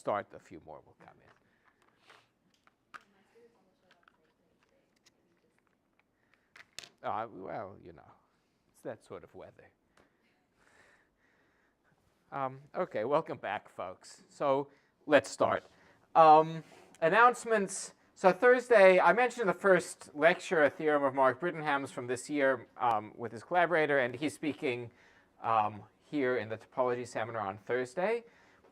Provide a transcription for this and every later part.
start, a few more will come in. Well, you know, it's that sort of weather. OK, welcome back, folks. So let's start. Announcements. So Thursday, I mentioned the first lecture, a theorem of Mark Brittenham's from this year with his collaborator, and he's speaking here in the topology seminar on Thursday.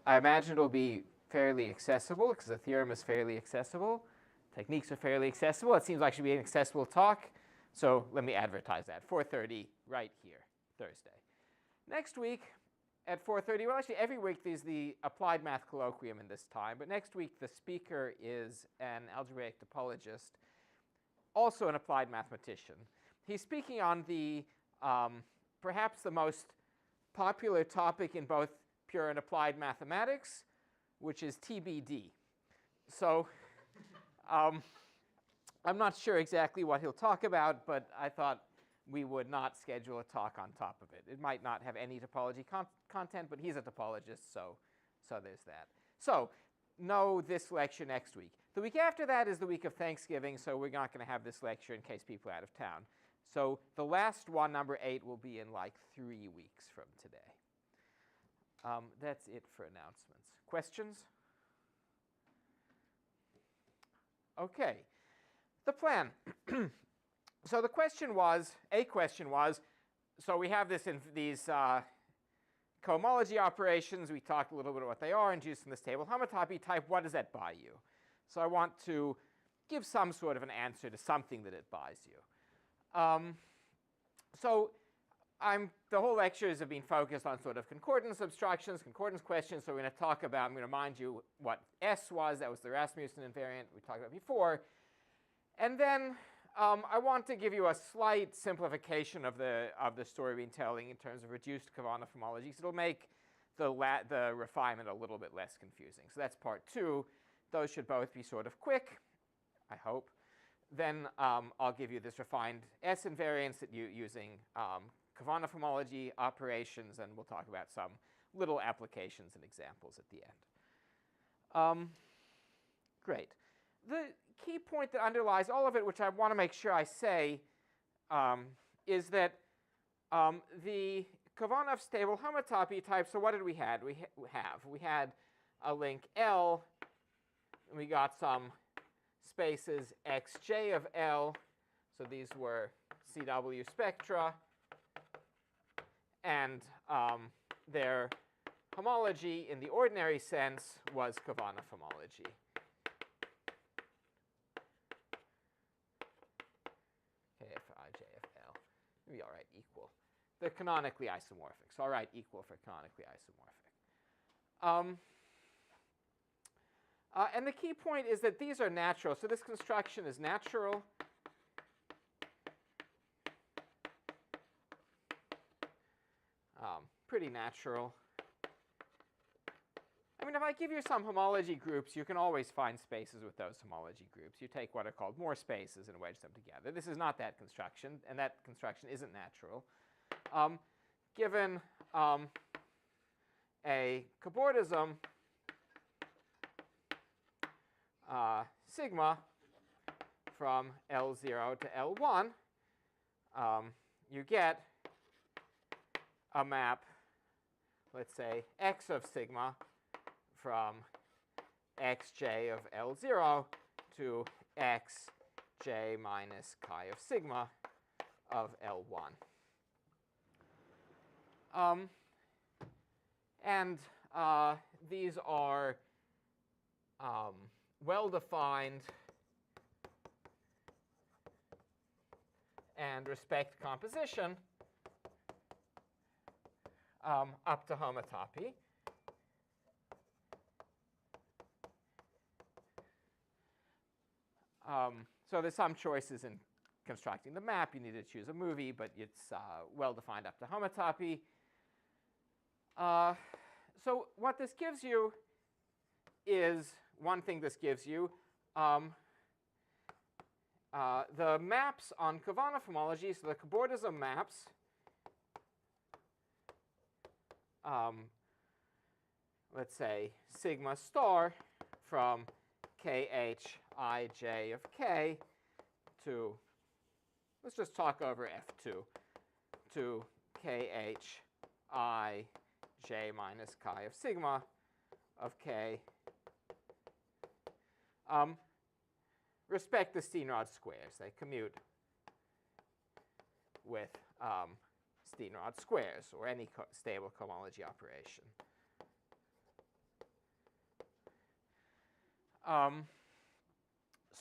I imagine it'll be fairly accessible because the theorem is fairly accessible. Techniques are fairly accessible. It seems like it should be an accessible talk. So let me advertise that. 4:30 right here, Thursday. Next week at 4:30, well, actually every week there's the applied math colloquium in this time. But next week the speaker is an algebraic topologist, also an applied mathematician. He's speaking on the perhaps the most popular topic in both pure and applied mathematics, which is TBD. So I'm not sure exactly what he'll talk about, but I thought we would not schedule a talk on top of it. It might not have any topology content, but he's a topologist, so there's that. So no this lecture next week. The week after that is the week of Thanksgiving, so we're not going to have this lecture in case people are out of town. So the last one, number 8, will be in like 3 weeks from today. That's it for announcements. Questions? OK. The plan. So the question was, so we have this in these cohomology operations. We talked a little bit about what they are, introduced in this table. Homotopy type, what does that buy you? So I want to give some sort of an answer to something that it buys you. So the whole lectures have been focused on sort of concordance obstructions, concordance questions. So we're going to talk about, I'm going to remind you what S was. That was the Rasmussen invariant we talked about before. And then I want to give you a slight simplification of the story we've been telling in terms of reduced Khovanov homologies. It'll make the refinement a little bit less confusing. So that's part 2. Those should both be sort of quick, I hope. Then I'll give you this refined S invariance that using Khovanov homology operations, and we'll talk about some little applications and examples at the end. Great. The key point that underlies all of it, which I want to make sure I say, is that the Khovanov stable homotopy type, so what did we have? We had a link L, and we got some spaces xj of L. So these were CW spectra, and their homology in the ordinary sense was Khovanov homology. Maybe I'll write equal. They're canonically isomorphic, so I'll write equal for canonically isomorphic. And the key point is that these are natural. So this construction is natural. Pretty natural. I mean, if I give you some homology groups, you can always find spaces with those homology groups. You take what are called more spaces and wedge them together. This is not that construction, and that construction isn't natural. Given a cobordism sigma from L0 to L1, you get a map, let's say, x of sigma from xj of L0 to xj minus chi of sigma of L1. And these are well-defined and respect composition up to homotopy. So there's some choices in constructing the map. You need to choose a movie, but it's well-defined up to homotopy. So what this gives you is one thing this gives you. The maps on Khovanov homology, so the cobordism maps, let's say, sigma star from kHij of k to, let's just talk over F2, to kHij minus chi of sigma of k. Respect the Steenrod squares. They commute with Steenrod squares or any stable cohomology operation.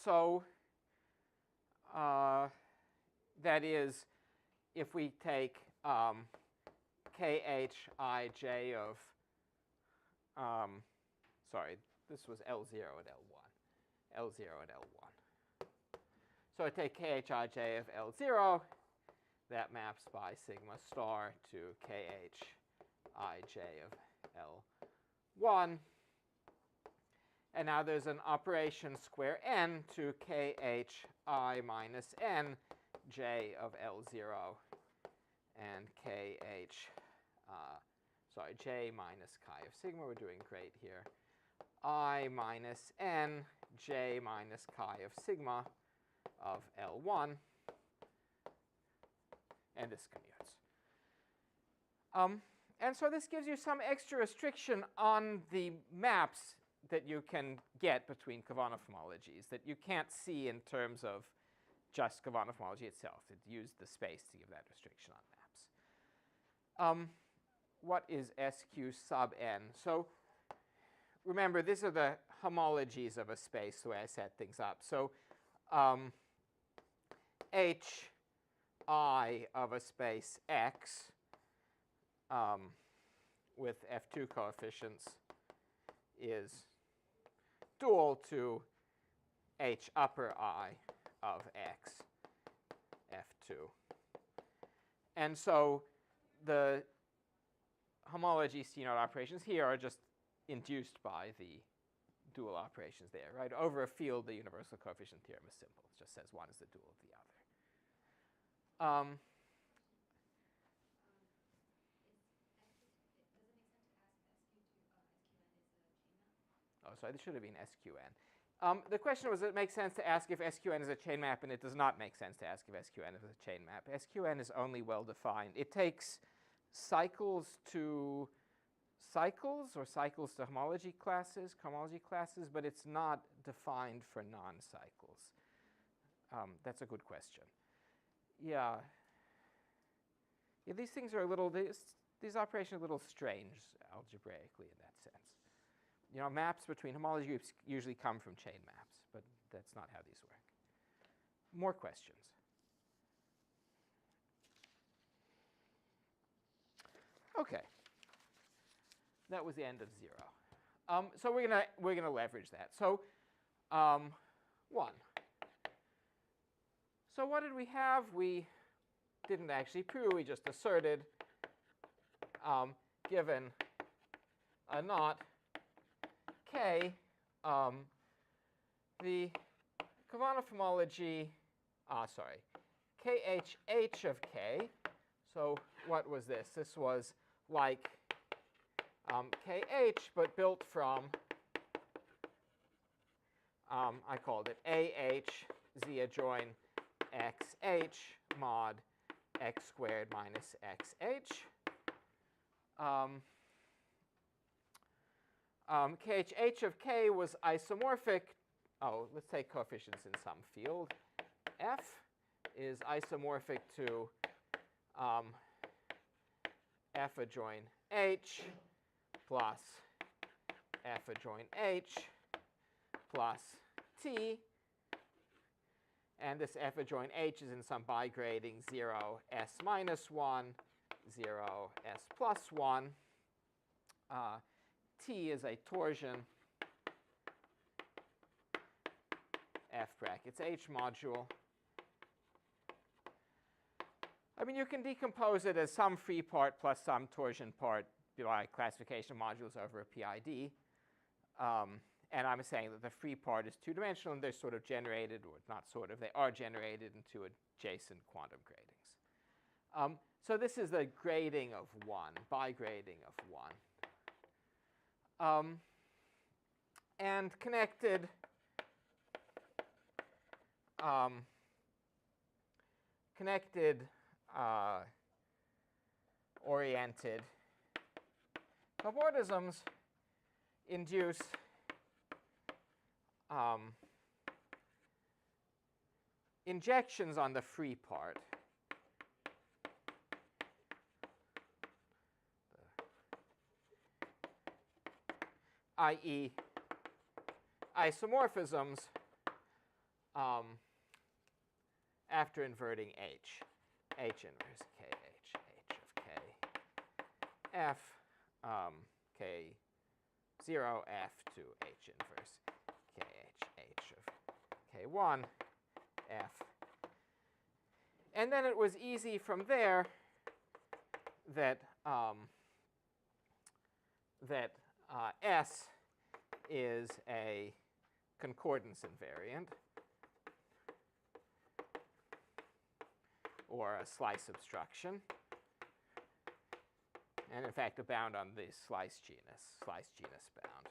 So that is, if we take kHij of, sorry, this was L0 at L1, L0 at L1. So I take kHij of L0, that maps by sigma star to kHij of L1. And now there's an operation square n to kHi minus n j of L0 and j minus chi of sigma. We're doing great here. I minus n j minus chi of sigma of L1. And this commutes. And so this gives you some extra restriction on the maps that you can get between Khovanov homologies that you can't see in terms of just Khovanov homology itself. It used the space to give that restriction on maps. What is SQ sub n? So remember, these are the homologies of a space, the way I set things up. So Hi of a space X with F2 coefficients is dual to H upper I of X F2. And so the homology C0 operations here are just induced by the dual operations there, right? Over a field, the universal coefficient theorem is simple. It just says one is the dual of the other. Oh, sorry, this should have been SQN. The question was, it makes sense to ask if SQN is a chain map, and it does not make sense to ask if SQN is a chain map. SQN is only well defined. It takes cycles to cycles or cycles to homology classes, cohomology classes, but it's not defined for non-cycles. That's a good question. Yeah. Yeah, these things are a little, these operations are a little strange algebraically in that sense. You know, maps between homology groups usually come from chain maps, but that's not how these work. More questions? Okay. That was the end of 0. So we're gonna leverage that. So 1. So what did we have? We didn't actually prove, we just asserted, given a knot K, the Khovanov homology, KHH of K. So what was this? This was like KH, but built from, I called it AH, Z adjoin XH mod X squared minus XH. KHH of K was isomorphic. Oh, let's take coefficients in some field. F is isomorphic to F adjoin H plus F adjoin H plus T. And this F adjoin H is in some bigrading 0 S minus 1, 0 S plus 1. T is a torsion F brackets H module. I mean, you can decompose it as some free part plus some torsion part by classification modules over a PID. And I'm saying that the free part is two-dimensional, and they're sort of generated, or not sort of, they are generated into adjacent quantum gradings. So this is the grading of 1, bigrading of And connected oriented cobordisms induce injections on the free part. I.e. isomorphisms after inverting H. H inverse KH, H of K, F, K0, F to H inverse KH, H of K1, F. And then it was easy from there that S is a concordance invariant, or a slice obstruction, and in fact abound on the slice genus bound.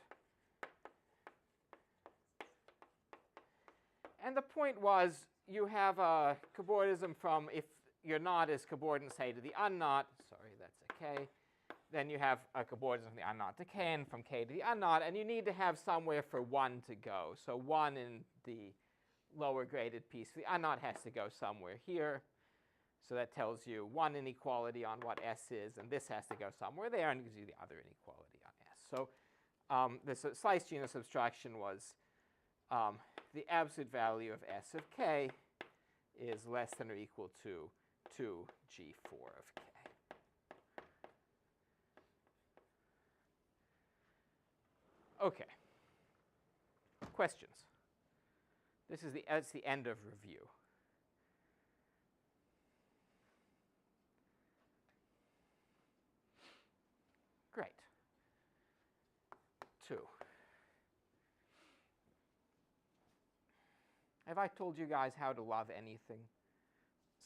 And the point was, you have a cobordism from, if your knot is cobordant, say, to the unknot, sorry, that's a K, then you have a cobordism from the unknot to K, and from K to the unknot, and you need to have somewhere for 1 to go. So 1 in the lower graded piece. The unknot has to go somewhere here. So that tells you one inequality on what S is, and this has to go somewhere there, and it gives you the other inequality on S. So this slice genus abstraction was the absolute value of S of K is less than or equal to 2G4 of K. Okay. Questions? That's the end of review. Great. 2. Have I told you guys how to love anything?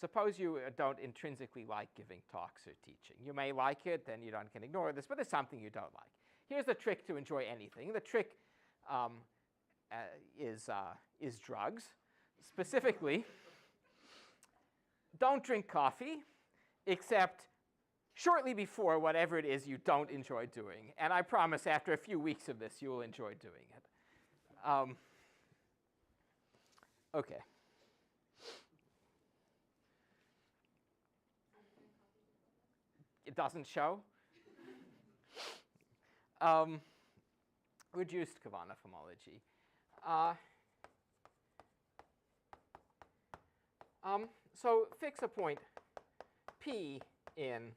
Suppose you don't intrinsically like giving talks or teaching. You may like it, then you can ignore this, but there's something you don't like. Here's the trick to enjoy anything. The trick is drugs. Specifically, don't drink coffee except shortly before whatever it is you don't enjoy doing. And I promise after a few weeks of this, you will enjoy doing it. Okay. It doesn't show? Reduced Khovanov homology. So fix a point P in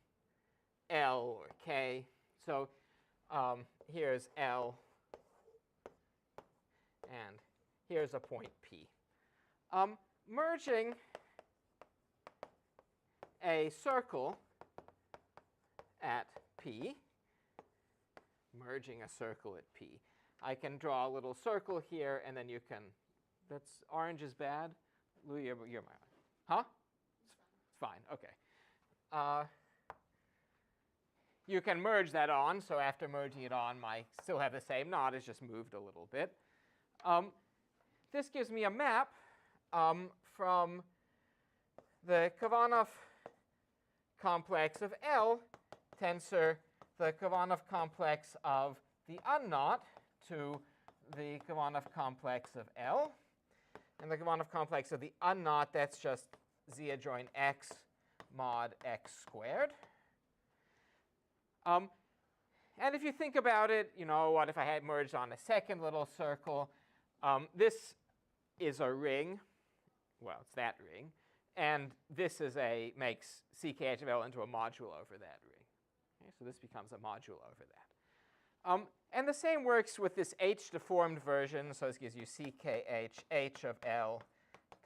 L or K. So here's L, and here's a point P. Merging a circle at P, merging a circle at P. I can draw a little circle here, and then you can, that's, orange is bad? Lou, you're my, huh? It's fine, okay. You can merge that on, so after merging it on, I still have the same knot, it's just moved a little bit. This gives me a map from the Khovanov complex of L tensor the Khovanov complex of the unknot to the Khovanov complex of L. And the Khovanov complex of the unknot, that's just Z adjoin X mod X squared. And if you think about it, what if I had merged on a second little circle? This is a ring. Well, it's that ring. And this is makes CKH of L into a module over that ring. Okay, so this becomes a module over that. And the same works with this H deformed version. So this gives you CKH H of L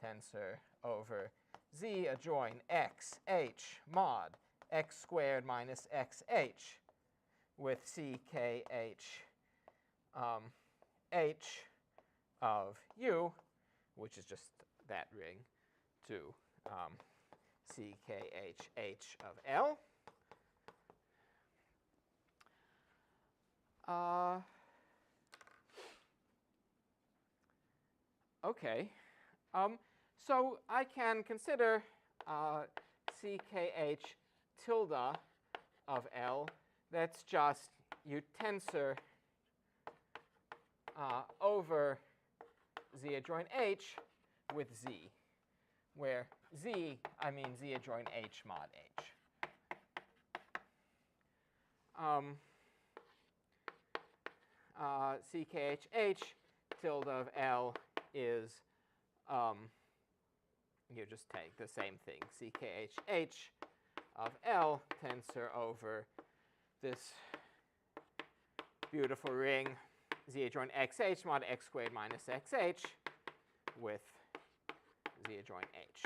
tensor over Z adjoin X H mod X squared minus XH with CKH H of U, which is just that ring, to CKH H of L. Okay. So I can consider CKH tilde of L. That's just you tensor over Z adjoint H with Z, where Z, I mean Z adjoint H mod H. CKHH tilde of L is, you just take the same thing, CKHH of L tensor over this beautiful ring Z adjoint XH mod X squared minus XH with Z adjoint H.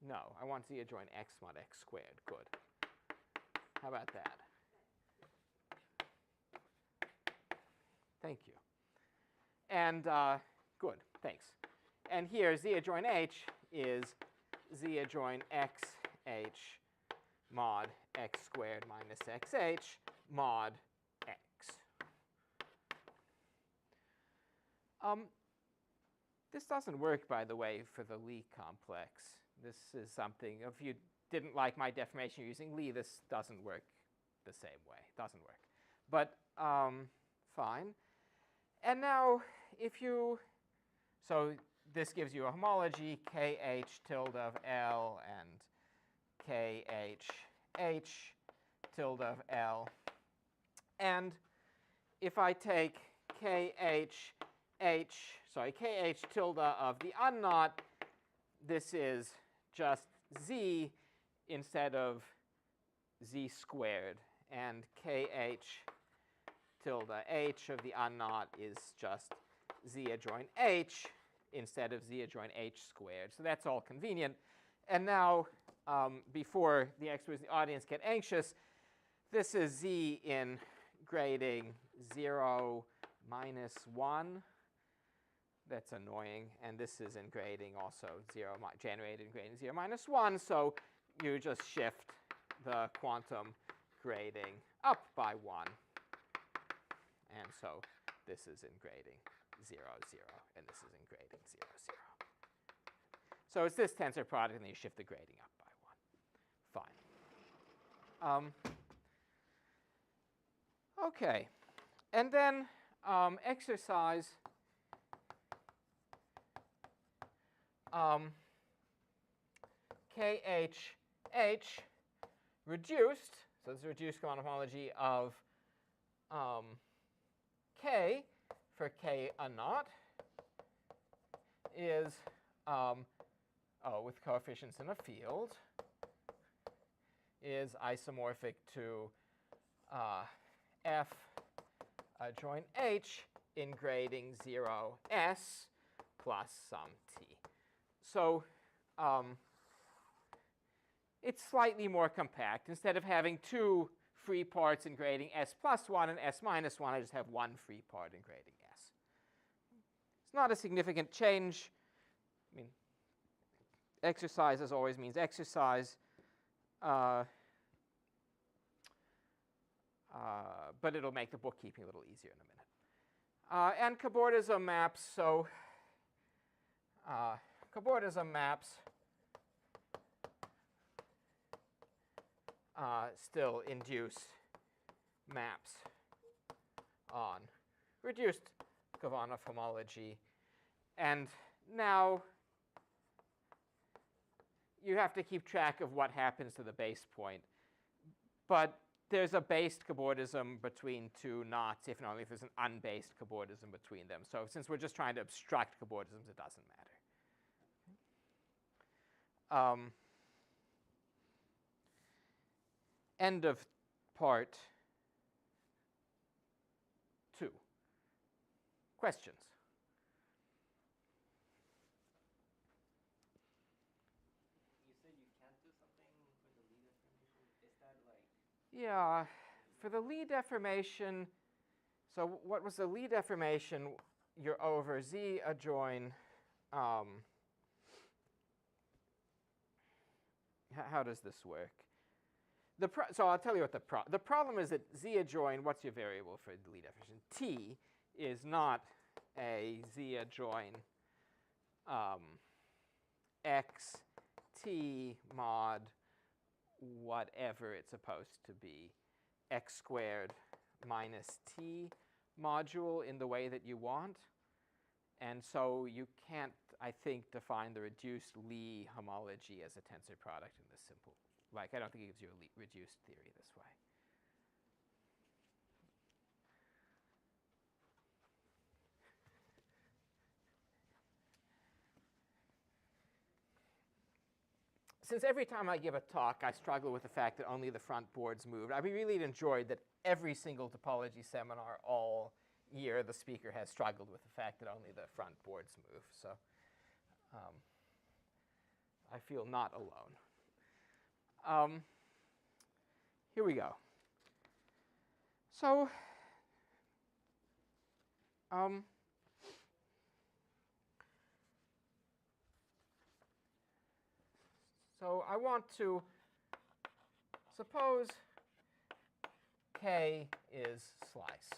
No, I want Z adjoint X mod X squared. Good. How about that? Thank you. And good, thanks. And here Z adjoint H is Z adjoint XH mod X squared minus XH mod X. This doesn't work, by the way, for the Lie complex. This is something, if you didn't like my deformation using Lie, this doesn't work the same way. Doesn't work. But fine. And now if you, so this gives you a homology, KH tilde of L and KHH tilde of L. And if I take KH tilde of the unknot, this is just Z instead of Z squared. And KH tilde H of the unknot is just Z adjoint H instead of Z adjoint H squared. So that's all convenient. And now, before the experts in the audience get anxious, this is Z in grading 0 minus 1. That's annoying. And this is in grading also 0, generated in grading 0 minus 1. So you just shift the quantum grading up by 1. And so this is in grading 0, 0. And this is in grading 0, 0. So it's this tensor product, and then you shift the grading up by 1. Fine. OK. And then exercise KHH reduced, so this is a reduced Khovanov homology of K for K a naught is, with coefficients in a field, is isomorphic to F adjoint H in grading 0 S plus some T. So it's slightly more compact. Instead of having two free parts in grading S plus 1 and S minus 1, I just have one free part in grading S. It's not a significant change. I mean, exercise, as always, means exercise. But it'll make the bookkeeping a little easier in a minute. And cobordism maps. So cobordism maps still induce maps on reduced Khovanov homology. And now you have to keep track of what happens to the base point. But there's a based cobordism between two knots, if and only if there's an unbased cobordism between them. So since we're just trying to obstruct cobordisms, it doesn't matter. End of part 2. Questions? You said you can't do something for the Lie deformation. Is that like? Yeah, for the Lie deformation, so what was the Lie deformation? You're over Z adjoin how does this work? So I'll tell you what the problem is that z adjoin, what's your variable for the Lie definition? T is not a z adjoin x t mod whatever it's supposed to be, x squared minus t module in the way that you want. And so you can't, I think, define the reduced Lie homology as a tensor product in this simple. Like, I don't think it gives you a reduced theory this way. Since every time I give a talk, I struggle with the fact that only the front boards moved, I really enjoyed that every single topology seminar all year the speaker has struggled with the fact that only the front boards move. So I feel not alone. Here we go. So so I want to suppose K is slice.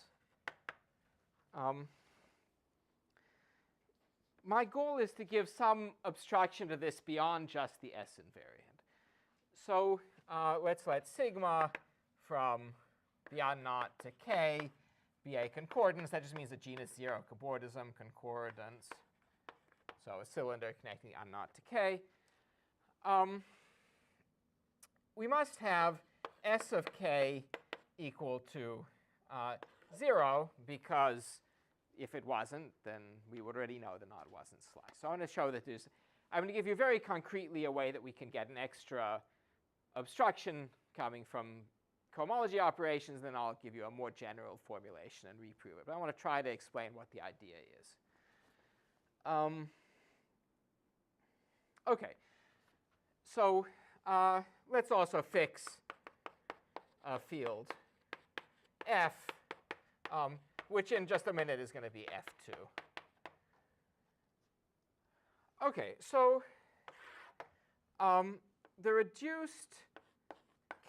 My goal is to give some abstraction to this beyond just the S invariant. So let's let sigma from beyond naught to K be a concordance. That just means a genus 0 cobordism concordance. So a cylinder connecting on naught to K. We must have S of K equal to 0, because if it wasn't, then we would already know the knot wasn't sliced. So I'm going to show that I'm going to give you very concretely a way that we can get an extra abstraction coming from cohomology operations, then I'll give you a more general formulation and reprove it. But I want to try to explain what the idea is. Okay, so let's also fix a field F, which in just a minute is going to be F2. Okay, so the reduced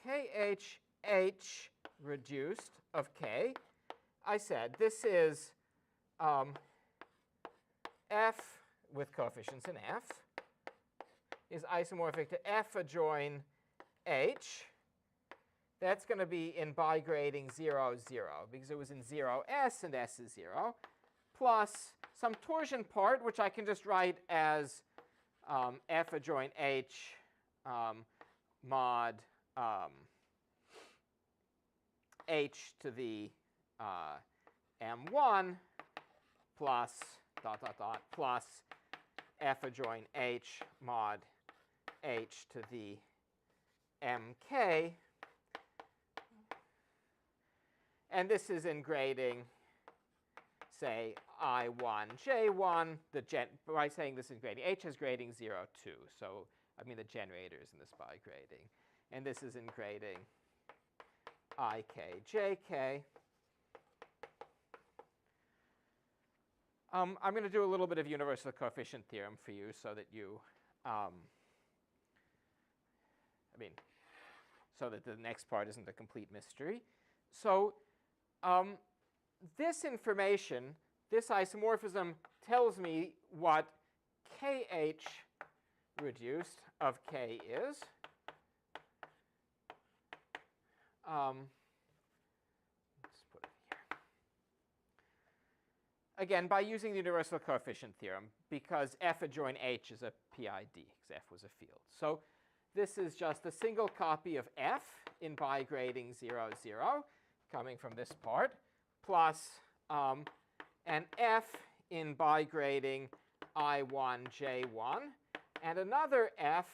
KHH reduced of K, I said this is F with coefficients in F is isomorphic to F adjoin H. That's going to be in bigrading 0, 0, because it was in 0S and S is 0, plus some torsion part, which I can just write as F adjoin H mod H to the M1 plus dot, dot, dot, plus F adjoin H mod H to the MK. And this is in grading, say, I1, J1. By saying this is grading, H has grading 0, 2. So I mean the generators in this bigrading. And this is in grading IK, JK. I'm going to do a little bit of universal coefficient theorem for you so that you, so that the next part isn't a complete mystery. So this information, this isomorphism, tells me what KH reduced of K is. Let's put it here. Again, by using the universal coefficient theorem, because F adjoin H is a PID, because F was a field. So this is just a single copy of F in bigrading 0, 0, coming from this part, plus an F in bigrading I1, J1, and another F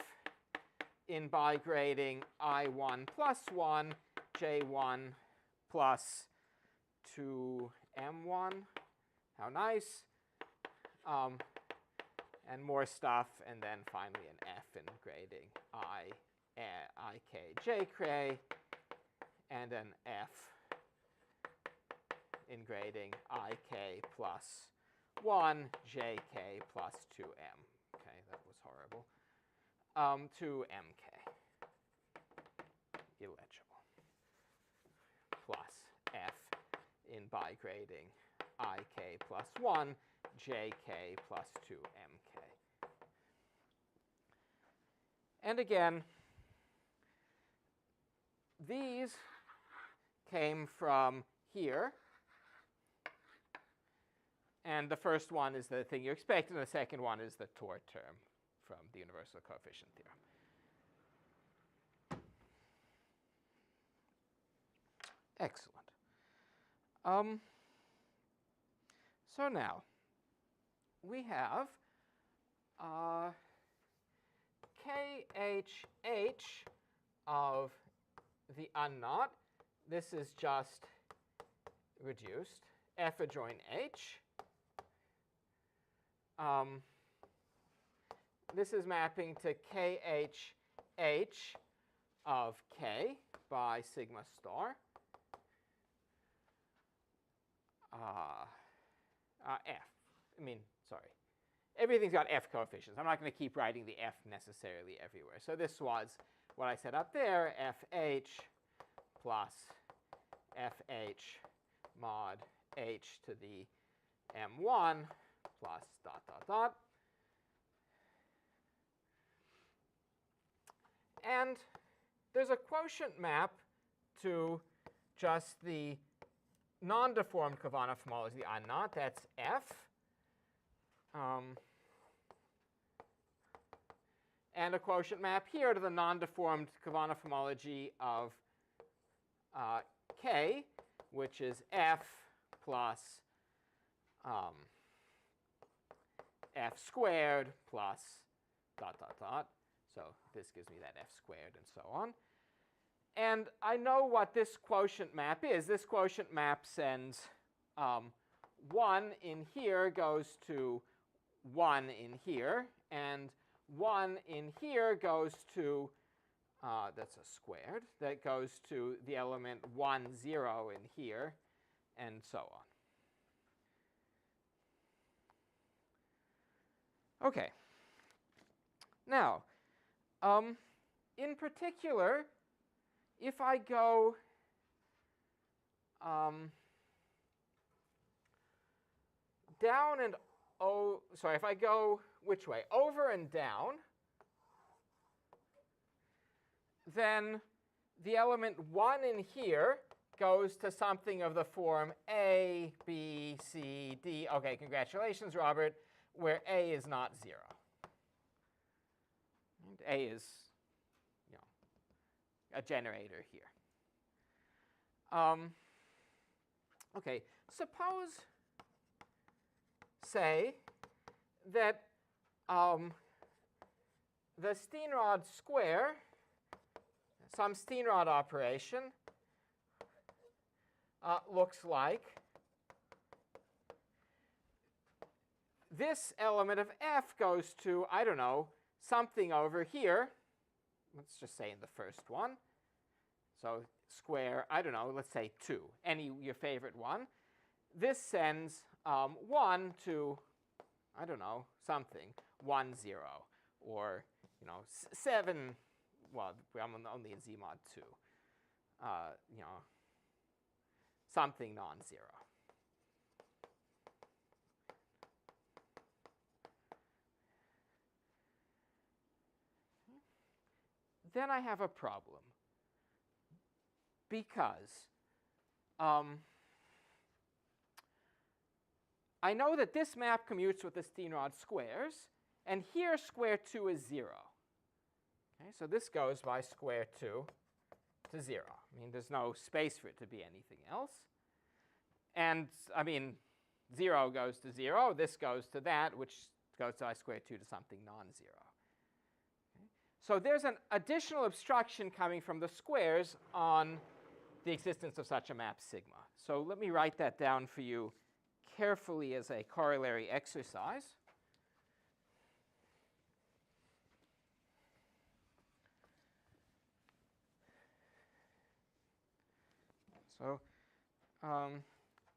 in bigrading I1 plus 1, J1 plus 2M1. How nice. And more stuff, and then finally an F in grading IK, J cray, and an F in grading IK plus 1, JK plus 2M. Okay, that was horrible. To MK. by grading ik plus 1, jk plus 2 mk. And again, these came from here. And the first one is the thing you expect, and the second one is the tort term from the universal coefficient theorem. Excellent. So now, we have KHH of the unknot. This is just reduced. F adjoin H. This is mapping to KHH of K by sigma star. Everything's got F coefficients. I'm not going to keep writing the F necessarily everywhere. So this was what I set up there, FH plus FH mod H to the M1 plus dot, dot, dot. And there's a quotient map to just the non-deformed Khovanov homology, the unknot. That's F. And a quotient map here to the non-deformed Khovanov homology of K, which is F plus F squared plus dot, dot, dot. So this gives me that F squared and so on. And I know what this quotient map is. This quotient map sends 1 in here goes to 1 in here, and 1 in here goes to, that's a squared, that goes to the element 1, 0 in here, and so on. OK. Now, in particular, if I go down and if I go which way? Over and down, then the element 1 in here goes to something of the form A, B, C, D. OK, congratulations, Robert, where A is not 0. And A is, a generator here. OK, suppose, say, that the Steenrod square, some Steenrod operation, looks like this element of F goes to, I don't know, something over here. Let's just say in the first one. So square, I don't know, let's say 2, your favorite one. This sends 1 to, I don't know, something, 1, 0, or 7, well, I'm only in Z mod 2, something non-zero. Then I have a problem, because I know that this map commutes with the Steenrod squares, and here square 2 is 0. Okay, so this goes by square 2 to 0. I mean, there's no space for it to be anything else. And I mean, 0 goes to 0. This goes to that, which goes by square 2 to something non-zero. Okay. So there's an additional obstruction coming from the squares on the existence of such a map sigma. So let me write that down for you carefully as a corollary exercise. So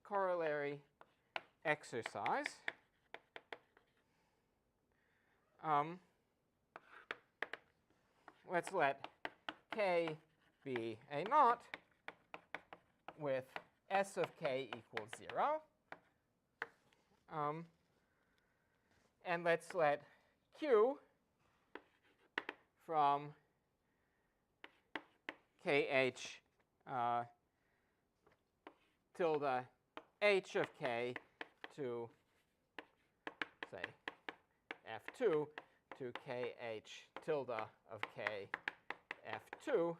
corollary exercise. Let's let K be a knot with S of k equals 0. And let's let Q from KH tilde H of k to, say, F2 to KH tilde of k F2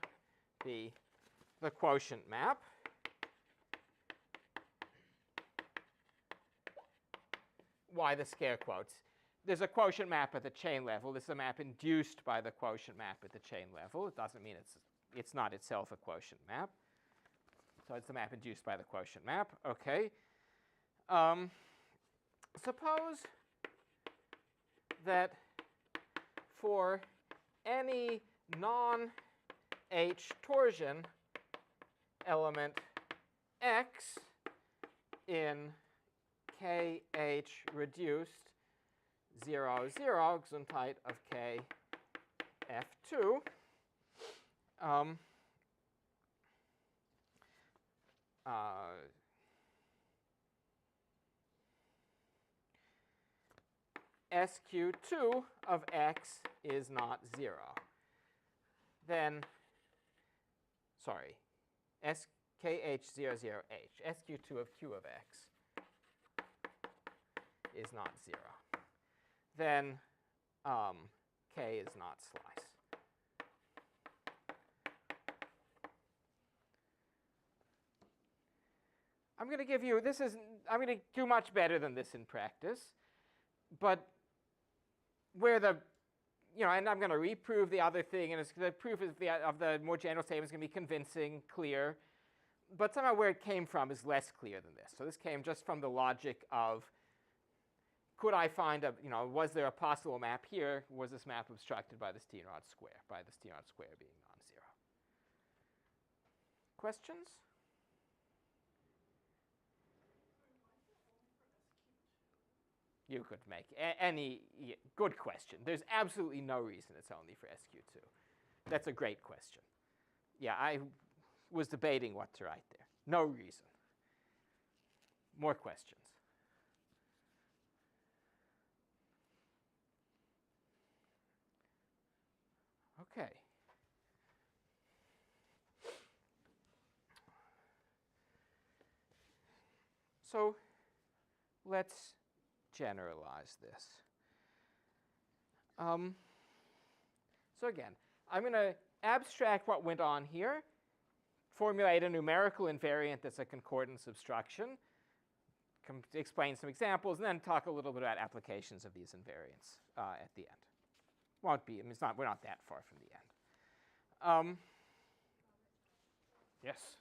be the quotient map. Why the scare quotes? There's a quotient map at the chain level. This is a map induced by the quotient map at the chain level. It doesn't mean it's not itself a quotient map. So it's the map induced by the quotient map. OK. Suppose that for any non-H torsion element x in KH reduced 0, 0, Gesundheit of K F2, SQ2 of x is not 0. Then, sorry, SKH00H, SQ2 of Q of x is not 0. Then K is not slice. I'm going to give you, I'm going to do much better than this in practice. But where the, and I'm going to reprove the other thing, and the proof of the more general statement is going to be convincing, clear. But somehow where it came from is less clear than this. So this came just from the logic of, could I find was there a possible map here? Was this map obstructed by this T-naught square, by this T-naught square being non-zero? Questions? You could make any good question. There's absolutely no reason it's only for SQ2. That's a great question. Yeah, I was debating what to write there. No reason. More questions. Okay. So let's generalize this. So again, I'm going to abstract what went on here, formulate a numerical invariant that's a concordance obstruction, explain some examples, and then talk a little bit about applications of these invariants at the end. Won't be, we're not that far from the end. Yes?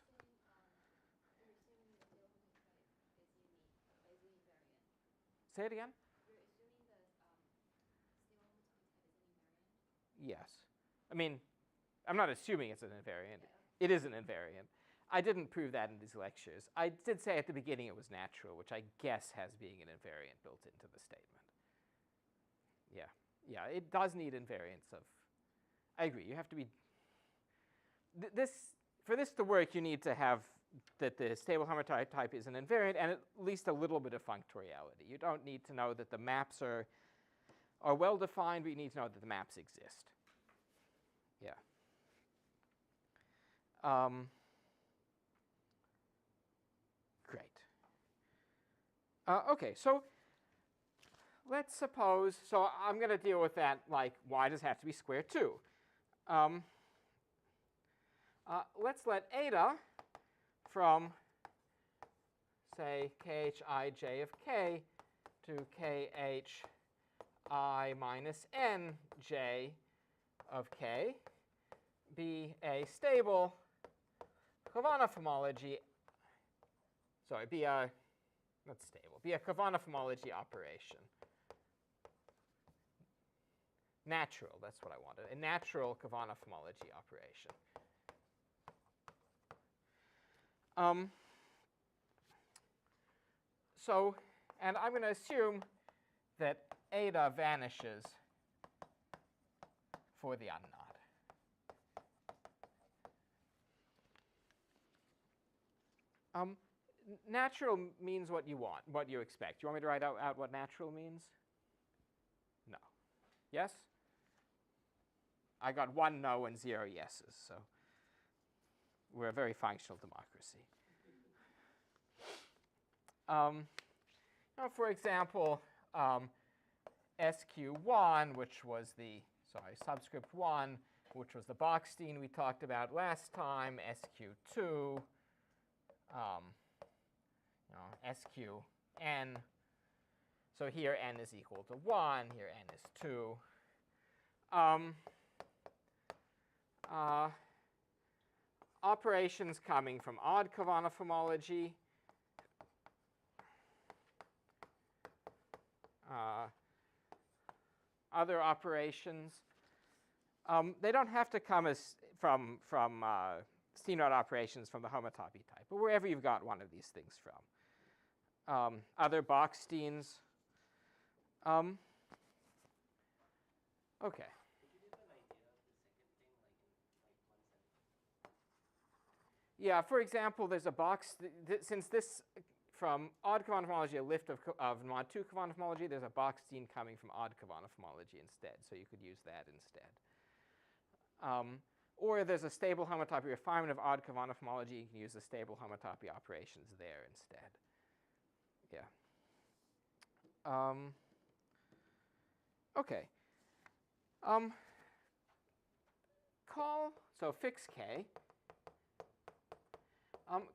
Say it again? You're assuming that stable homotonic type is an invariant? Yes. I mean, I'm not assuming it's an invariant. It is an invariant. I didn't prove that in these lectures. I did say at the beginning it was natural, which I guess has being an invariant built into the statement. Yeah. Yeah, it does need invariants of, I agree, you have to be, for this to work, you need to have that the stable homotonic type is an invariant and at least a little bit of functoriality. You don't need to know that the maps are well defined, but you need to know that the maps exist. Yeah. Great. Okay, so let's suppose, so I'm going to deal with that like, why does it have to be square 2? Let's let eta from, say, khij of k to khi minus nj of k be a stable Khovanov homology, sorry, be a, not stable, be a Khovanov homology operation. Natural, that's what I wanted, a natural Khovanov homology operation. So, and I'm going to assume that eta vanishes for the unknot. Natural means what you want, what you expect. You want me to write out what natural means? No. Yes? I got 1 no and 0 yeses, so we're a very functional democracy. Now, for example, SQ1, which was the, subscript 1, which was the Bachstein we talked about last time, SQ2, SQn. So here n is equal to 1, here n is 2. Operations coming from odd Khovanov homology. Other operations. They don't have to come as from C-naught operations from the homotopy type, but wherever you've got one of these things from. Other Bachsteins. Okay. Could you give an idea of the second thing, like in one sentence? Yeah, for example, there's a box, since this, from odd Khovanov homology, a lift of mod 2 Khovanov homology, there's a Bachstein coming from odd Khovanov homology instead, so you could use that instead. Or there's a stable homotopy refinement of odd Khovanov homology, you can use the stable homotopy operations there instead. Yeah. Okay. Call, so fix k.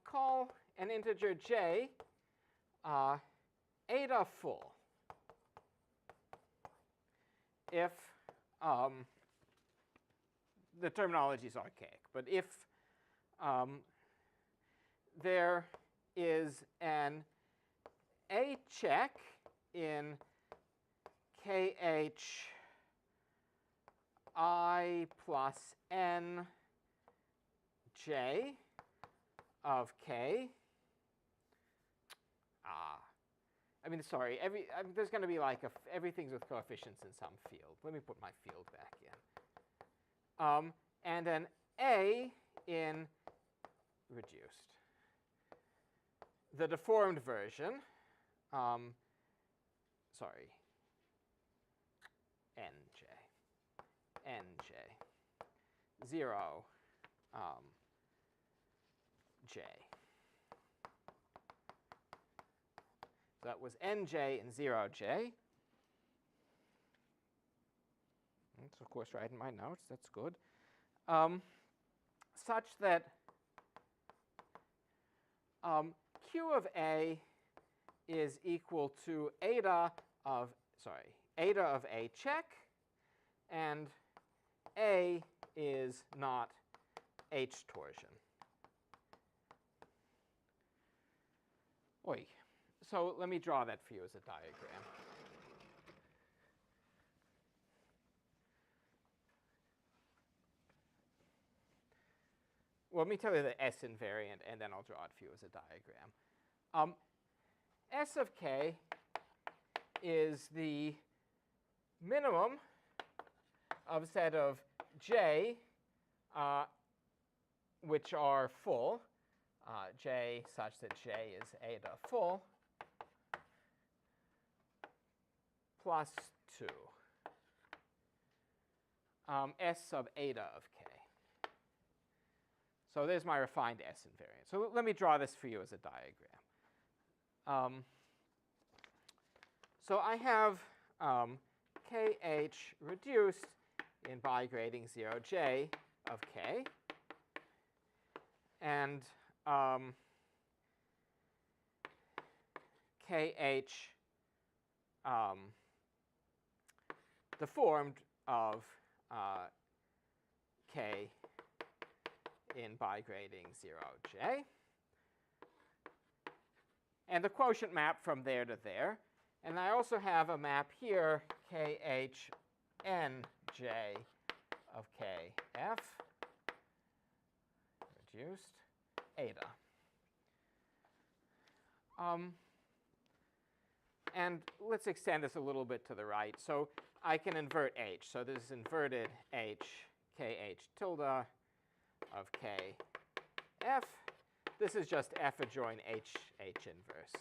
Call an integer j eta full if the terminology is archaic, but if there is an a check in kh I plus n j of k. I mean, sorry, there's going to be like everything's with coefficients in some field. Let me put my field back in. And an a in reduced. The deformed version, sorry, nj, 0, j. So that was nj and 0j. That's, of course, right in my notes. That's good. Such that q of a is equal to eta of a check, and a is not h torsion. Oy. So let me draw that for you as a diagram. Well, let me tell you the S invariant, and then I'll draw it for you as a diagram. S of k is the minimum of a set of j which are full, j such that j is eta full, plus 2, S sub eta of k. So there's my refined S invariant. So let me draw this for you as a diagram. So I have kh reduced in bigrading 0j of k, and kh deformed of k in bigrading 0j. And the quotient map from there to there. And I also have a map here, kh nj of kf, reduced, eta. And let's extend this a little bit to the right. So I can invert h. So this is inverted h, kh tilde of kf This is just F adjoin H inverse.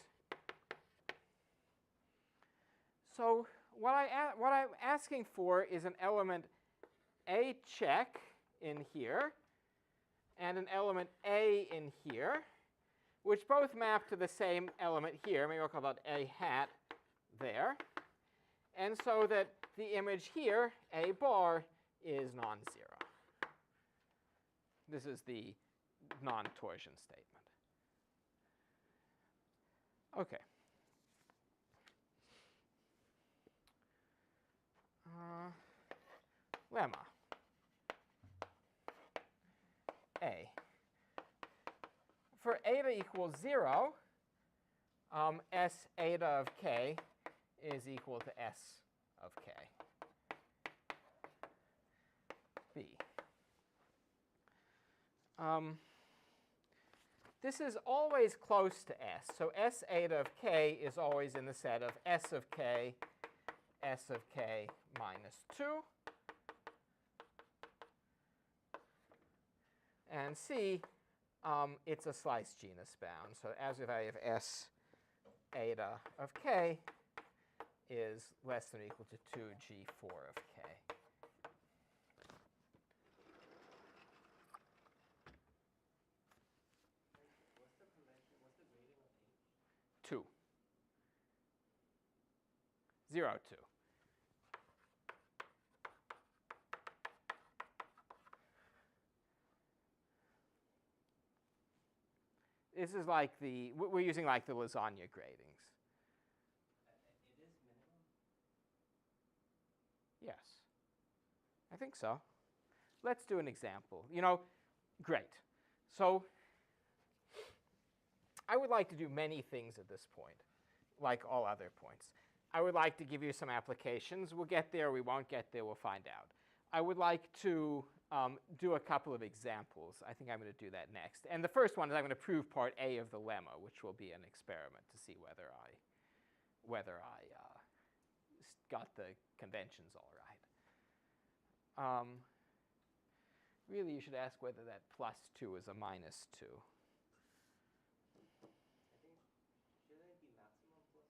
So what I'm asking for is an element A check in here and an element A in here, which both map to the same element here. Maybe we'll call that A hat there. And so that the image here, A bar, is non-zero. This is the non-torsion statement. OK. Lemma. A. For eta equals 0, S eta of k is equal to S of k. B. This is always close to S. So S eta of k is always in the set of S of k minus 2. And C, it's a slice genus bound. So as if I have S eta of k is less than or equal to 2g4 of k. What's the convention? What's the grading of H? 2. 0, 2. This is like the, we're using like the lasagna gradings. It is minimum? Yes. I think so. Let's do an example. You know, great. So I would like to do many things at this point, like all other points. I would like to give you some applications. We'll get there, we won't get there, we'll find out. I would like to do a couple of examples. I think I'm going to do that next. And the first one is I'm going to prove part A of the lemma, which will be an experiment to see whether I got the conventions all right. Really, you should ask whether that plus 2 is a minus 2. I think, shouldn't it be maximum plus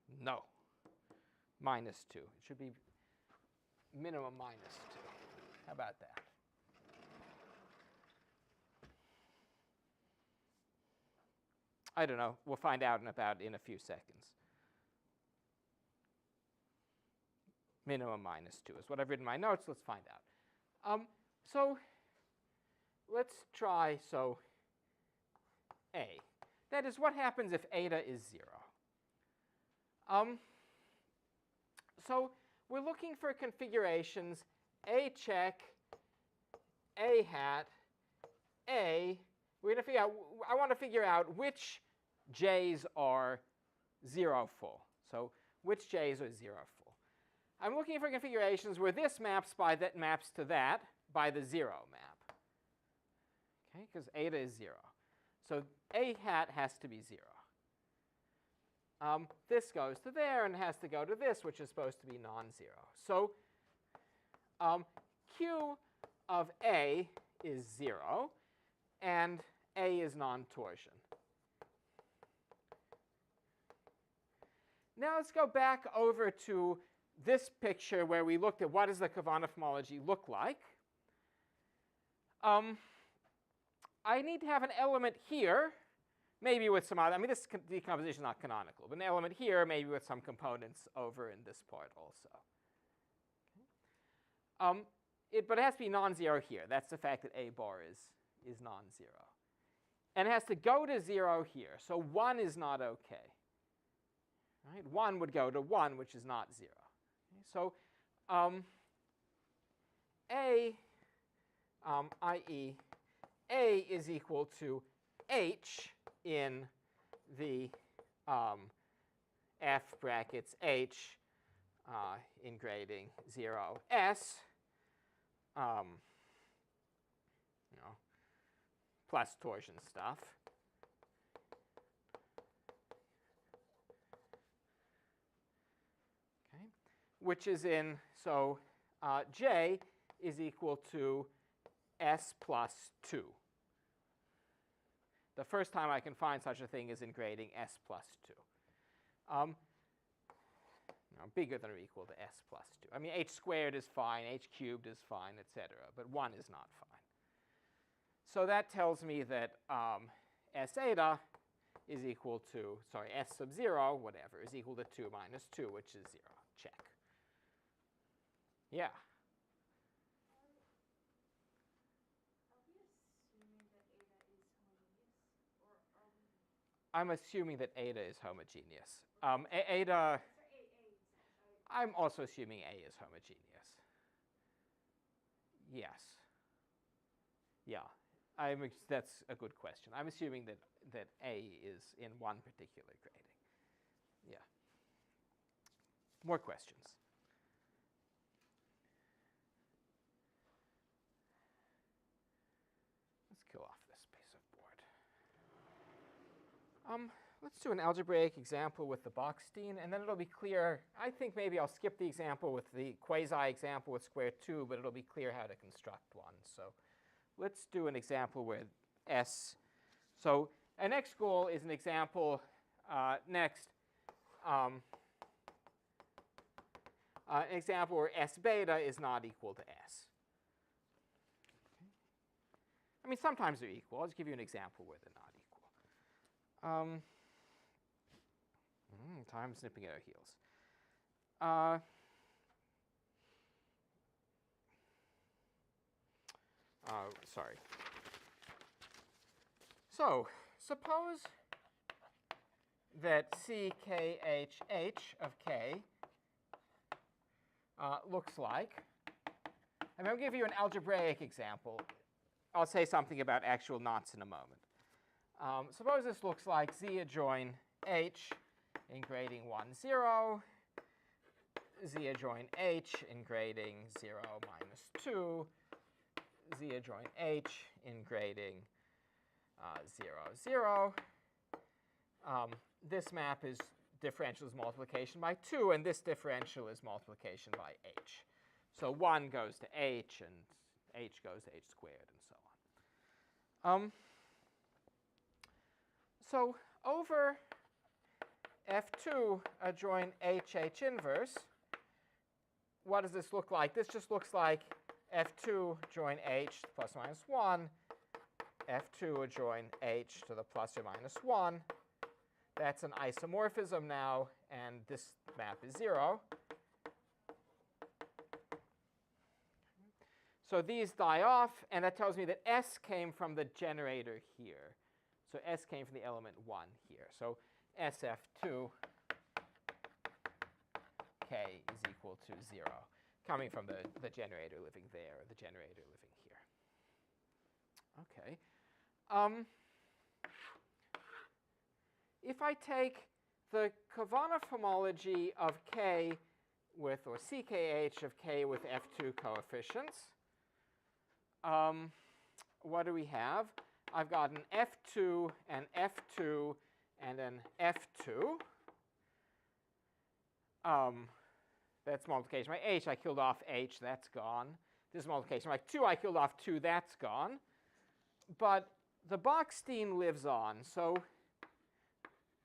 2? No. Minus 2. It should be minimum minus 2. How about that? I don't know. We'll find out in a few seconds. Minimum minus 2 is what I've written in my notes. Let's find out. So let's try, so A. That is, what happens if eta is 0? So we're looking for configurations A check, A hat, A. We're going to figure out, I want to figure out which j's are 0 full. So which j's are 0 full. I'm looking for configurations where this maps to that by the 0 map. Okay, because eta is 0. So A hat has to be 0. This goes to there and has to go to this, which is supposed to be non-zero. So Q of A is 0, and A is non-torsion. Now let's go back over to this picture where we looked at what does the Khovanov homology look like. I need to have an element here, maybe with some other, I mean, this decomposition is not canonical, but an element here, maybe with some components over in this part also. Okay. But it has to be non-zero here. That's the fact that A bar is non-zero. And it has to go to 0 here. So 1 is not OK. Right? 1 would go to 1, which is not 0. Okay. So A, i.e., A is equal to H in the F brackets H in grading 0 S, plus torsion stuff. Okay, which is in, so J is equal to S plus 2. The first time I can find such a thing is in grading s plus 2. No, bigger than or equal to s plus 2. I mean, h squared is fine, h cubed is fine, etc. But 1 is not fine. So that tells me that s eta is equal to, sorry, s sub 0, whatever, is equal to 2 minus 2, which is 0. Check. Yeah. I'm assuming that eta is homogeneous. Eta, I'm also assuming A is homogeneous. Yes. Yeah, that's a good question. I'm assuming that A is in one particular grading. Yeah. More questions? Let's kill off this piece of board. Let's do an algebraic example with the Bochstein, and then it'll be clear. I think maybe I'll skip the example with the quasi-example with square 2, but it'll be clear how to construct one. So let's do an example with S. So an next goal is an example next. An example where S beta is not equal to S. I mean, sometimes they're equal. I'll just give you an example where they're not equal. Time snipping at our heels. Sorry. So suppose that CKHH of K looks like, and I'll give you an algebraic example. I'll say something about actual knots in a moment. Suppose this looks like Z adjoin H in grading 1, 0, Z adjoin H in grading 0, minus 2, Z adjoin H in grading 0, 0. This map is differential is multiplication by 2, and this differential is multiplication by H. So 1 goes to H, and H goes to H squared, and so on. So over F2 adjoin H inverse, what does this look like? This just looks like F2 join H plus or minus 1, F2 adjoin H to the plus or minus 1. That's an isomorphism now, and this map is 0. So these die off, and that tells me that S came from the generator here. So S came from the element 1 here. So SF2 K is equal to 0, coming from the generator living there, or the generator living here. OK. If I take the Khovanov homology of K with, or CKH of K with F2 coefficients, what do we have? I've got an F2, an F2, and an F2. That's multiplication by H. I killed off H. That's gone. This is multiplication by 2. I killed off 2. That's gone. But the Bochstein lives on. So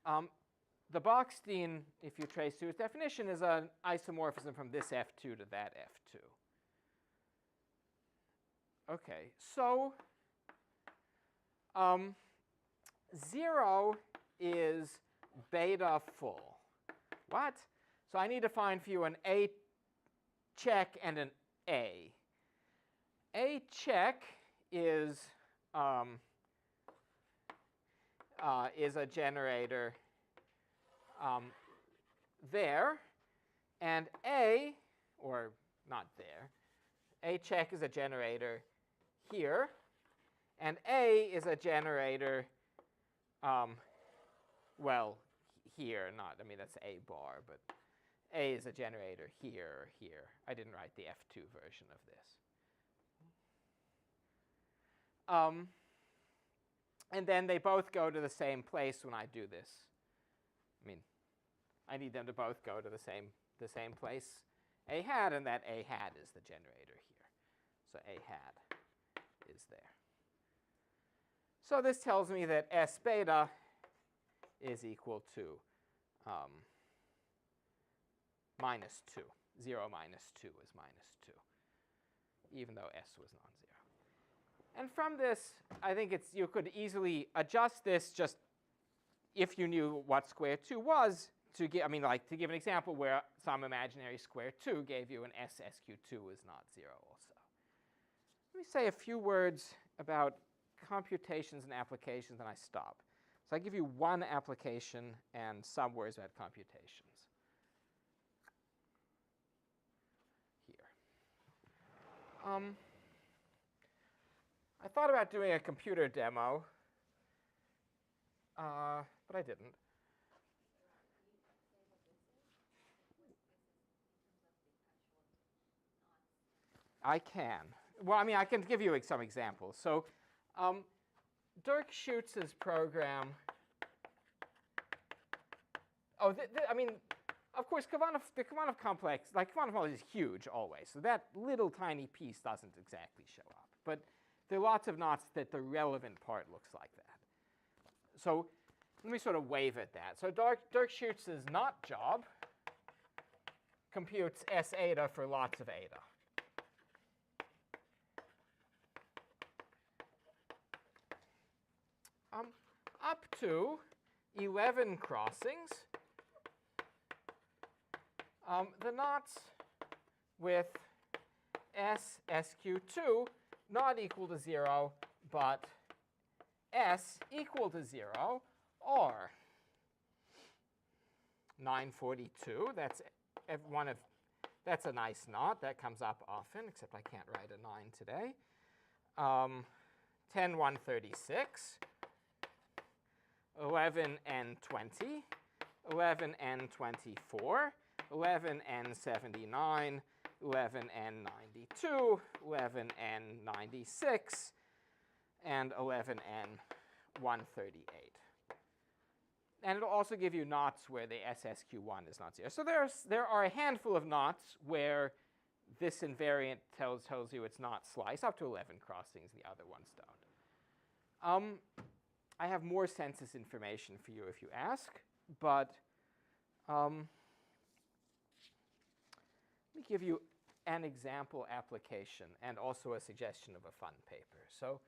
the Bochstein, if you trace to its definition, is an isomorphism from this F2 to that F2. OK, so 0 is beta full. What? So I need to find for you an A check and an A. A check is a generator there, and A, or not there, A check is a generator here, and A is a generator, well, here, not, I mean, that's A bar, but A is a generator here or here. I didn't write the F2 version of this. And then they both go to the same place when I do this. I mean, I need them to both go to the same place. A hat, and that A hat is the generator here. So A hat is there. So this tells me that S beta is equal to minus 2. 0 minus 2 is minus 2, even though S was non-zero. And from this, I think you could easily adjust this just if you knew what square 2 was to give, to give an example where some imaginary square 2 gave you an SSQ2 is not 0 also. Let me say a few words about computations and applications, and I stop. So I give you one application and some words about computations. Here. I thought about doing a computer demo, but I didn't. I can. Well, I can give you some examples. So Lipschitz's program. Of course, the Khovanov complex, like Khovanov homology, is huge always. So that little tiny piece doesn't exactly show up. But there are lots of knots that the relevant part looks like that. So let me sort of wave at that. So Lipschitz's knot job computes S eta for lots of eta. Up to 11 crossings, the knots with SSQ2 not equal to 0, but S equal to 0 are 942. That's a nice knot. That comes up often, except I can't write a 9 today. 10136. 11N20, 11N24, 11N79, 11N92, 11N96, and 11N138. And it'll also give you knots where the SSQ1 is not 0. So there are a handful of knots where this invariant tells you it's not sliced, up to 11 crossings, the other ones don't. I have more census information for you if you ask, but let me give you an example application and also a suggestion of a fun paper. So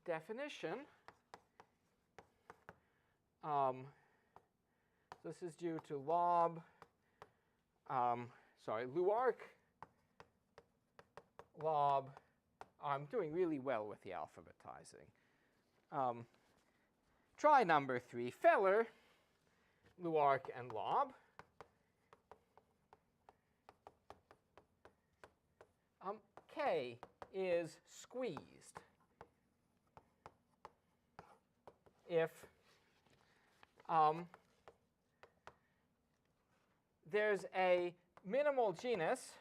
definition. This is due to Luark, lob. I'm doing really well with the alphabetizing. Try number 3, Feller, Luark, and lob. K is squeezed if there's a minimal genus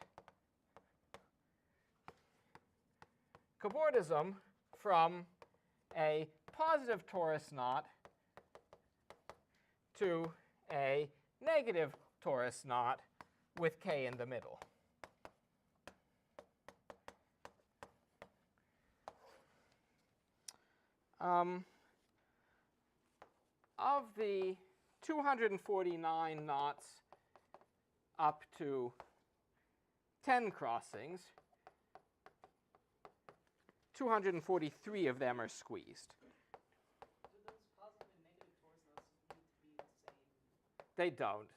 cobordism from a positive torus knot to a negative torus knot with K in the middle. Of the 249 knots up to 10 crossings, 243 of them are squeezed. Do those positive and negative torus knots need to be the same? They don't.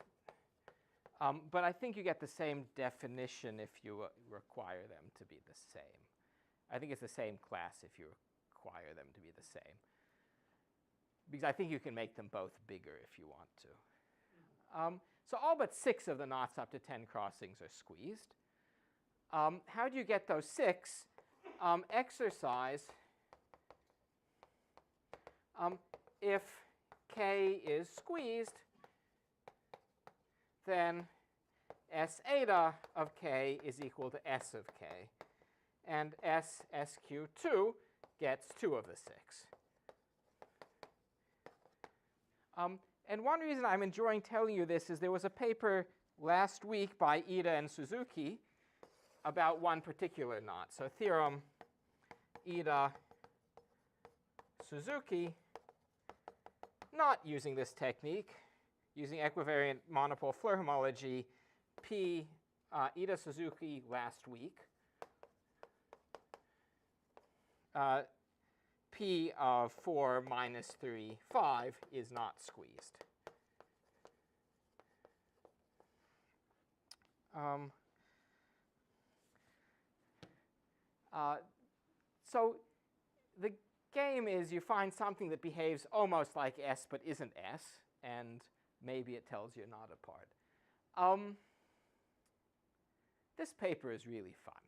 But I think you get the same definition if you require them to be the same. I think it's the same class if you require them to be the same. Because I think you can make them both bigger if you want to. So all but 6 of the knots up to 10 crossings are squeezed. How do you get those 6? Exercise. If K is squeezed, then S eta of K is equal to S of K. And SSQ2 gets 2 of the 6. And one reason I'm enjoying telling you this is there was a paper last week by Ida and Suzuki about one particular knot. So theorem Ida Suzuki, not using this technique, using equivariant monopole Floer homology, P Ida Suzuki last week. P of 4 minus 3, 5 is not squeezed. So the game is you find something that behaves almost like S but isn't S, and maybe it tells you not apart. This paper is really fun.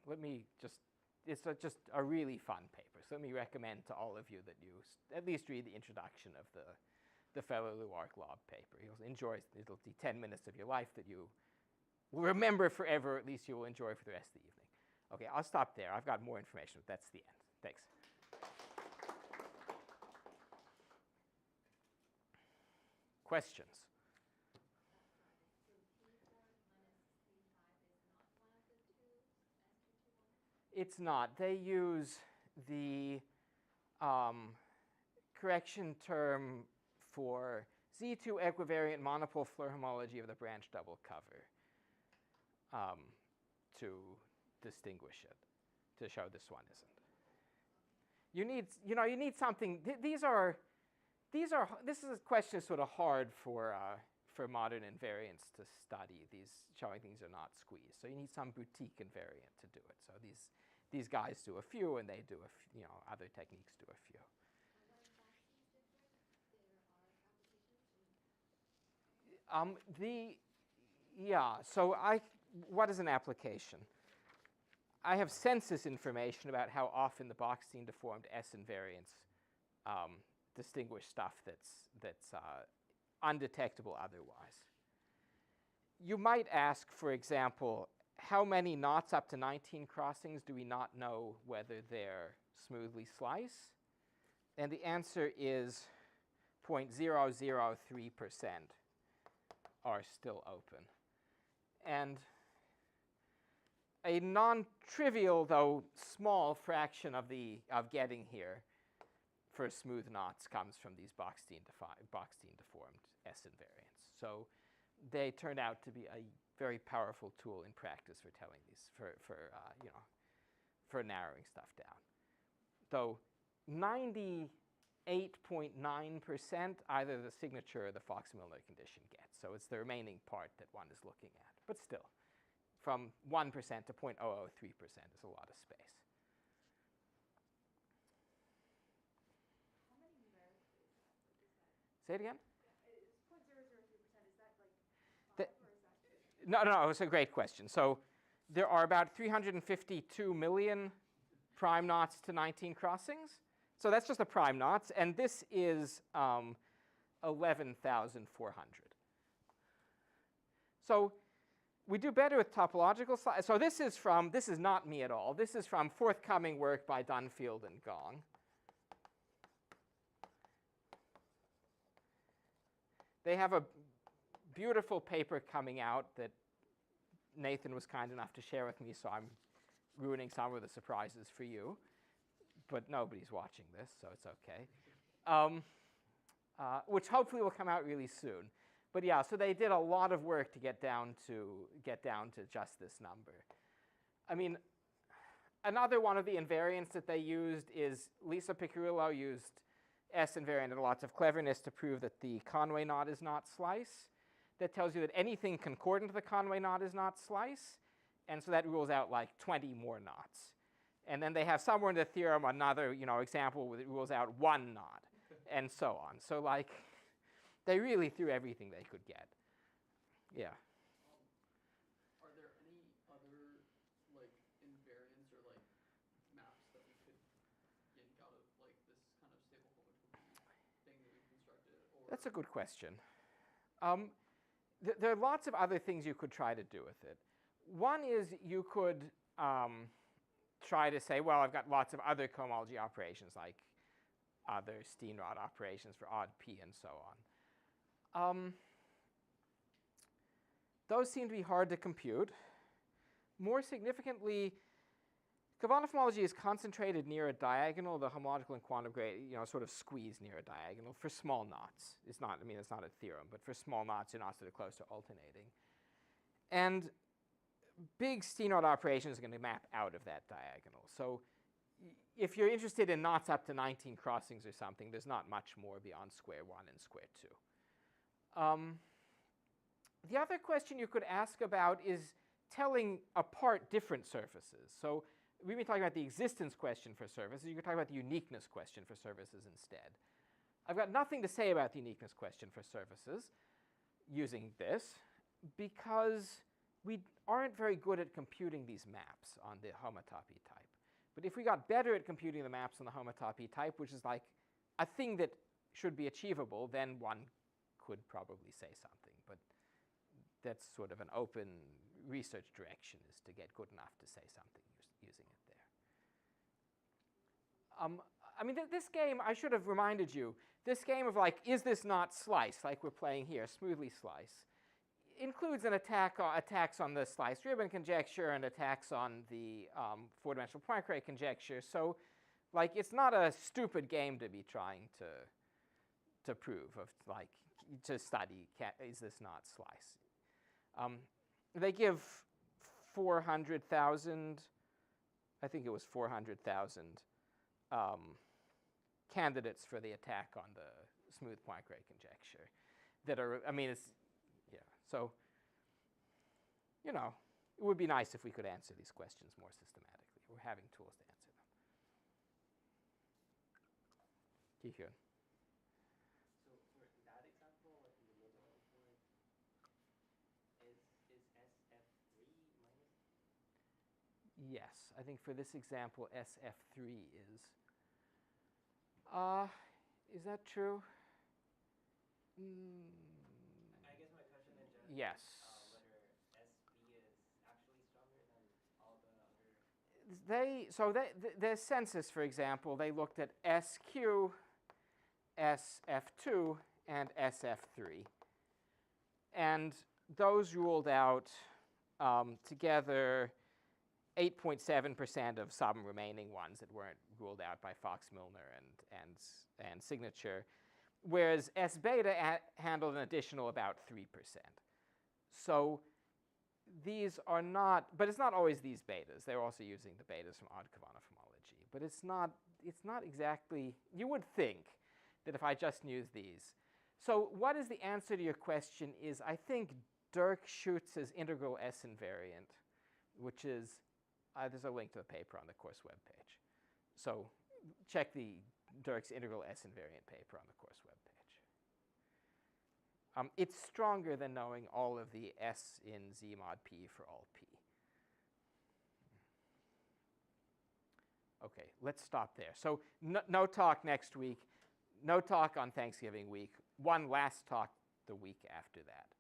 It's just a really fun paper. So let me recommend to all of you that you at least read the introduction of the Feller-Luark-Loeb paper. You'll enjoy it. It'll be 10 minutes of your life that you will remember forever, at least you will enjoy for the rest of the evening. Okay, I'll stop there. I've got more information, but that's the end. Thanks. Questions? It's not. They use the correction term for Z2 equivariant monopole Floer homology of the branch double cover to distinguish it, to show this one isn't. You need something. This is a question sort of hard for modern invariants to study. Showing things are not squeezed. So you need some boutique invariant to do it. So these guys do a few, and they do other techniques do a few. So what is an application? I have census information about how often the Bochstein deformed S invariants distinguish stuff that's undetectable otherwise. You might ask, for example, how many knots up to 19 crossings do we not know whether they're smoothly sliced? And the answer is 0.003% are still open. And a non-trivial, though small, fraction of getting here for smooth knots comes from these Bochstein deformed S invariants. So they turned out to be a very powerful tool in practice for telling these for narrowing stuff down. Though 98.9% either the signature or the Fox-Milner condition gets. So it's the remaining part that one is looking at. But still, from 1% to 0.003% is a lot of space. How many numerics is that? Say it again? It's 0.003%. Is that like 5 The- or is that 2? No, it's a great question. So there are about 352 million prime knots to 19 crossings. So that's just the prime knots, and this is 11,400. So we do better with topological slice. So this is not me at all. This is from forthcoming work by Dunfield and Gong. They have a beautiful paper coming out that Nathan was kind enough to share with me, so I'm ruining some of the surprises for you. But nobody's watching this, so it's okay. Which hopefully will come out really soon. But yeah, so they did a lot of work to get down to just this number. I mean, another one of the invariants that they used is Lisa Piccirillo used S invariant and lots of cleverness to prove that the Conway knot is not slice. That tells you that anything concordant to the Conway knot is not slice. And so that rules out like 20 more knots. And then they have somewhere in the theorem another example where it rules out one knot, and so on. So like, they really threw everything they could get. Yeah. Are there any other like invariants or like maps that we could yank out of like this kind of stable homotopy thing that we've constructed? Or That's a good question. There are lots of other things you could try to do with it. One is you could try to say, well, I've got lots of other cohomology operations, like other Steenrod operations for odd p and so on. Those seem to be hard to compute. more significantly, Khovanov homology is concentrated near a diagonal. The homological and quantum gradient, sort of squeeze near a diagonal for small knots. It's not a theorem, but for small knots, you're not sort of close to alternating. And big C0 operations are going to map out of that diagonal. So if you're interested in knots up to 19 crossings or something, there's not much more beyond square 1 and square 2. The other question you could ask about is telling apart different surfaces. So we've been talking about the existence question for surfaces. You could talk about the uniqueness question for surfaces instead. I've got nothing to say about the uniqueness question for surfaces using this because we aren't very good at computing these maps on the homotopy type. But if we got better at computing the maps on the homotopy type, which is like a thing that should be achievable, then one could probably say something. But that's sort of an open research direction, is to get good enough to say something using it there. This game, I should have reminded you, this game of like, is this not slice, like we're playing here, smoothly slice, includes an attacks on the sliced ribbon conjecture and attacks on the four-dimensional Poincare conjecture. So, like, it's not a stupid game to be trying to prove, to study, is this not slice? They give 400,000, I think it was 400,000 candidates for the attack on the smooth Poincare conjecture that are, so, it would be nice if we could answer these questions more systematically. We're having tools to answer them. Kihyun. So for that example, like in the middle of one, is SF3 minus? Yes, I think for this example, SF3 is. Is that true? I guess my question in general Yes. is whether SB is actually stronger than all the other. Their census, for example, they looked at SQ, SF2, and SF3. And those ruled out together 8.7% of some remaining ones that weren't ruled out by Fox-Milner and signature, whereas S beta handled an additional about 3%. So these are not, but it's not always these betas. They're also using the betas from odd Khovanov homology. But it's not exactly, you would think that if I just use these. So what is the answer to your question is, I think Dirk-Schutz's integral S invariant, which is, there's a link to the paper on the course webpage. So check the Dirk's integral S invariant paper on the course webpage. It's stronger than knowing all of the S in Z mod P for all P. Okay, let's stop there. So no talk next week, no talk on Thanksgiving week, one last talk the week after that.